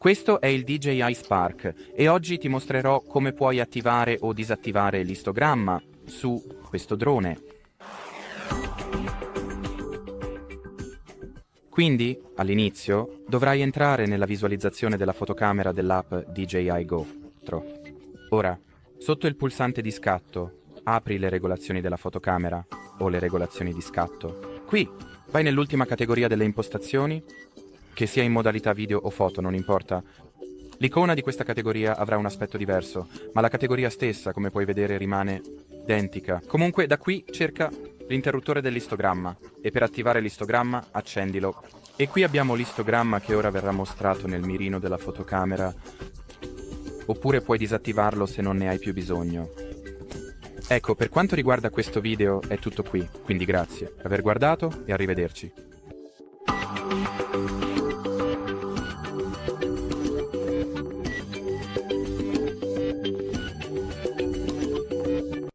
Questo è il DJI SPARK e oggi ti mostrerò come puoi attivare o disattivare l'istogramma su questo drone. Quindi, all'inizio, dovrai entrare nella visualizzazione della fotocamera dell'app DJI GO. Ora, sotto il pulsante di scatto, apri le regolazioni della fotocamera o le regolazioni di scatto. Qui, vai nell'ultima categoria delle impostazioni, che sia in modalità video o foto, non importa. L'icona di questa categoria avrà un aspetto diverso, ma la categoria stessa, come puoi vedere, rimane identica. Comunque, da qui cerca l'interruttore dell'istogramma e per attivare l'istogramma accendilo. E qui abbiamo l'istogramma che ora verrà mostrato nel mirino della fotocamera, oppure puoi disattivarlo se non ne hai più bisogno. Ecco, per quanto riguarda questo video è tutto qui, quindi grazie per aver guardato e arrivederci.